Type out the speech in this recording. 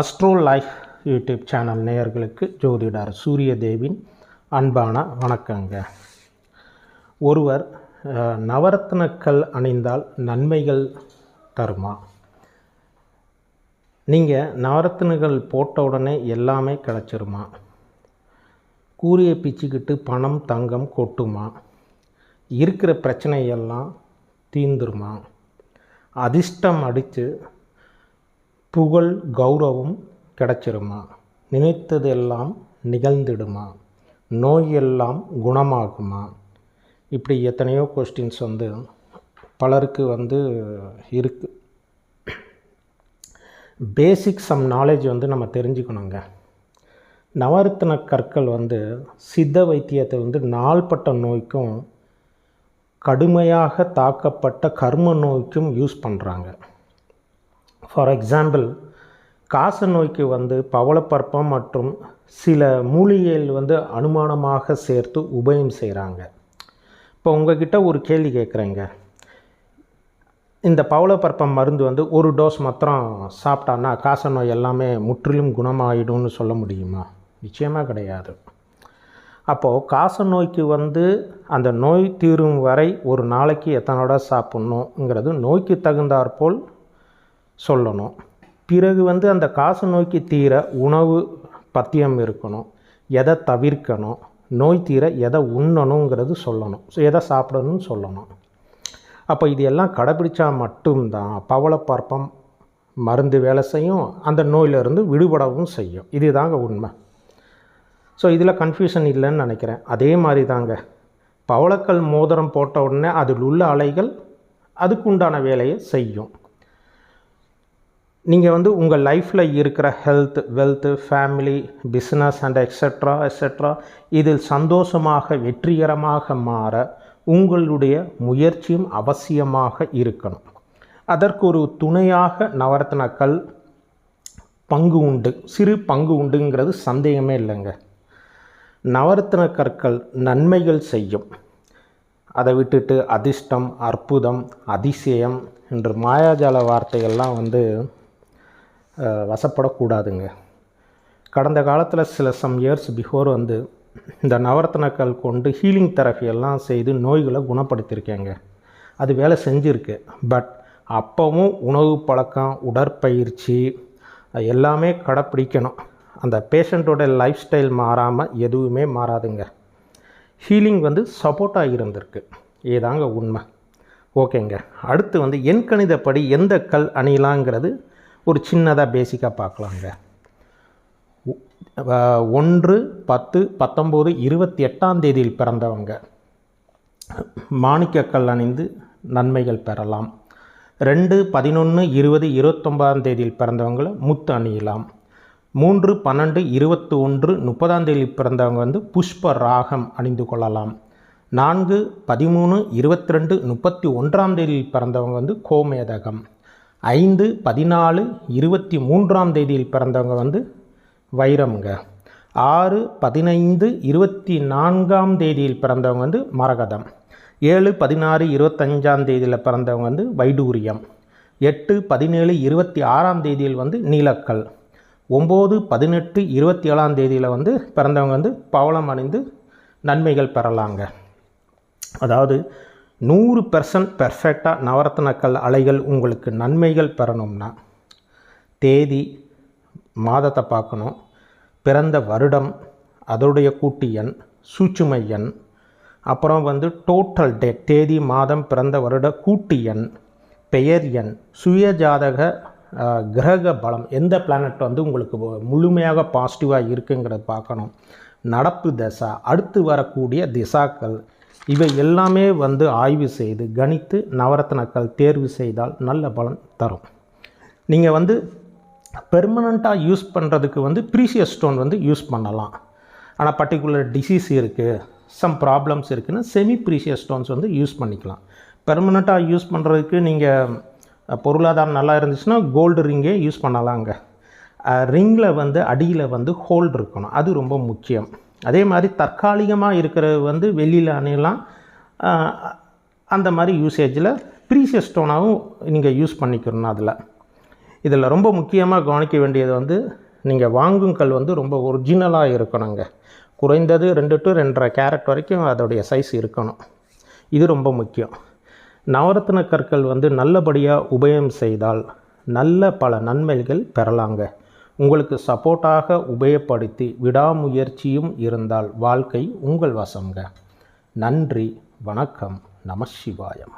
Astro life YouTube channel நேயர்களுக்கு ஜோதிடர் சூரியதேவின் அன்பான வணக்கங்க. ஒருவர் நவரத்னக்கல் அணிந்தால் நன்மைகள் தருமா? நீங்கள் நவரத்னங்கள் போட்ட உடனே எல்லாமே கிடச்சிருமா? கூறியை பிச்சுக்கிட்டு பணம் தங்கம் கொட்டுமா? இருக்கிற பிரச்சனையெல்லாம் தீந்துருமா? அதிர்ஷ்டம் அடித்து புகழ் கௌரவம் கிடைச்சிருமா? நினைத்ததெல்லாம் நிகழ்ந்திடுமா? நோயெல்லாம் குணமாகுமா? இப்படி எத்தனையோ கொஸ்டின்ஸ் பலருக்கு இருக்குது. பேசிக் சம் நாலேஜ் நம்ம தெரிஞ்சுக்கணுங்க. நவரத்ன கற்கள் சித்த வைத்தியத்தை நாள்பட்ட நோய்க்கும் கடுமையாக தாக்கப்பட்ட கர்ம நோய்க்கும் யூஸ் பண்ணுறாங்க. ஃபார் எக்ஸாம்பிள், காச நோய்க்கு பவளப்பற்பம் மற்றும் சில மூலிகைகள் அனுமானமாக சேர்த்து உபயம் செய்கிறாங்க. இப்போ உங்ககிட்ட ஒரு கேள்வி கேட்குறேங்க. இந்த பவளப்பற்பம் மருந்து ஒரு டோஸ் மாத்திரம் சாப்பிட்டான்னா காச நோய் எல்லாமே முற்றிலும் குணமாகிடும்னு சொல்ல முடியுமா? நிச்சயமாக கிடையாது. அப்போது காச நோய்க்கு அந்த நோய் தீரும் வரை ஒரு நாளைக்கு எத்தனோட சாப்பிட்ணுங்கிறது நோய்க்கு தகுந்தாற்போல் சொல்லணும். பிறகு அந்த காச நோய்க்கு தீர உணவு பத்தியம் இருக்கணும், எதை தவிர்க்கணும், நோய் தீர எதை உண்ணணுங்கிறது சொல்லணும், எதை சாப்பிடணும்னு சொல்லணும். அப்போ இது எல்லாம் கடைப்பிடிச்சா மட்டும்தான் பவளப்பற்பம் மருந்து வேலை செய்யும், அந்த நோயிலிருந்து விடுபடவும் செய்யும். இதுதாங்க உண்மை. ஸோ இதில் கன்ஃபியூஷன் இல்லைன்னு நினைக்கிறேன். அதே மாதிரி தாங்க பவளக்கல் மோதிரம் போட்ட உடனே அதில் உள்ள அலைகள் அதுக்குண்டான வேலையை செய்யும். நீங்கள் உங்கள் லைஃப்பில் இருக்கிற health, wealth, family, business and etcetera இதில் சந்தோஷமாக வெற்றிகரமாக மாற உங்களுடைய முயற்சியும் அவசியமாக இருக்கணும். அதற்கு ஒரு துணையாக நவரத்னக்கல் பங்கு உண்டு, சிறு பங்கு உண்டுங்கிறது சந்தேகமே இல்லைங்க. நவரத்ன கற்கள் நன்மைகள் செய்யும். அதை விட்டுட்டு அதிர்ஷ்டம், அற்புதம், அதிசயம் என்று மாயாஜால வார்த்தைகள்லாம் வசப்படக்கூடாதுங்க. கடந்த காலத்தில் சில சம் இயர்ஸ் பிஃபோர் இந்த நவரத்னக்கல் கொண்டு ஹீலிங் தெரப்பியெல்லாம் செய்து நோய்களை குணப்படுத்தியிருக்கேங்க. அது வேலை செஞ்சுருக்கு. பட் அப்போவும் உணவு பழக்கம், உடற்பயிற்சி எல்லாமே கடைப்பிடிக்கணும். அந்த பேஷண்ட்டோட லைஃப் ஸ்டைல் மாறாமல் எதுவுமே மாறாதுங்க. ஹீலிங் சப்போர்ட்டாக இருந்திருக்கு. இதுதாங்க உண்மை. ஓகேங்க. அடுத்து எண்கணிதப்படி எந்த கல் அணியலாங்கிறது ஒரு சின்னதாக பேசிக்காக பார்க்கலாங்க. 1, 10, 19, 28 பிறந்தவங்க மாணிக்கக்கல் அணிந்து நன்மைகள் பெறலாம். 2, 11, 20, 29 பிறந்தவங்களை முத்து அணியலாம். 3, 12, 21, 30 பிறந்தவங்க புஷ்ப ராகம் அணிந்து கொள்ளலாம். 4, 13, 22, 31 பிறந்தவங்க கோமேதகம். 5, 14, 23 பிறந்தவங்க வைரம்ங்க. 6, 15, 24 பிறந்தவங்க மரகதம். 7, 16, 25 பிறந்தவங்க வைடூரியம். 8, 17, 26 நீலக்கல். 9, 18, 27 பிறந்தவங்க பவளம் அணிந்து நன்மைகள் பெறலாங்க. அதாவது 100% பெர்ஃபெக்டாக நவரத்னக்கல் அலைகள் உங்களுக்கு நன்மைகள் பெறணும்னா தேதி, மாதத்தை பார்க்கணும், பிறந்த வருடம், அதோடைய கூட்டு எண், சூட்சும எண், அப்புறம் டோட்டல் டேட், தேதி, மாதம், பிறந்த வருட கூட்டு எண், பெயர் எண், சுயஜாதக கிரக பலம், எந்த பிளானட் உங்களுக்கு முழுமையாக பாசிட்டிவாக இருக்குங்கிறத பார்க்கணும், நடப்பு தசா, அடுத்து வரக்கூடிய திசாக்கள், இவை எல்லாமே ஆய்வு செய்து கணித்து நவரத்னக்கல் தேர்வு செய்தால் நல்ல பலன் தரும். நீங்கள் பெர்மனண்ட்டாக யூஸ் பண்ணுறதுக்கு ப்ரீசியஸ் ஸ்டோன் யூஸ் பண்ணலாம். ஆனால் பர்டிகுலர் டிசீஸ் இருக்குது, சம் ப்ராப்ளம்ஸ் இருக்குதுன்னு செமி ப்ரீசியஸ் ஸ்டோன்ஸ் யூஸ் பண்ணிக்கலாம். பெர்மனண்ட்டாக யூஸ் பண்ணுறதுக்கு நீங்கள் பொருளாதாரம் நல்லா இருந்துச்சுன்னா கோல்டு ரிங்கே யூஸ் பண்ணலாங்க. ரிங்கில் அடியில் ஹோல்டு இருக்கணும், அது ரொம்ப முக்கியம். அதே மாதிரி தற்காலிகமாக இருக்கிறது வெளியில் அணியலாம். அந்த மாதிரி யூசேஜில் ப்ரீசியஸ் ஸ்டோனாகவும் நீங்கள் யூஸ் பண்ணிக்கணும். அதில் இதில் ரொம்ப முக்கியமாக கவனிக்க வேண்டியது வந்து நீங்கள் வாங்கும் கல் வந்து ரொம்ப ஒரிஜினலாக இருக்கணுங்க. குறைந்தது 2 to 2.5 கேரட் வரைக்கும் அதோடைய சைஸ் இருக்கணும். இது ரொம்ப முக்கியம். நவரத்ன கற்கள் வந்து நல்லபடியாக உபயோகம் செய்தால் நல்ல பல நன்மைகள் பெறலாங்க. உங்களுக்கு சப்போர்ட்டாக உபயோகப்படுத்தி விடாமுயற்சியும் இருந்தால் வாழ்க்கை உங்கள் வசம்ங்க. நன்றி, வணக்கம், நமசிவாயம்.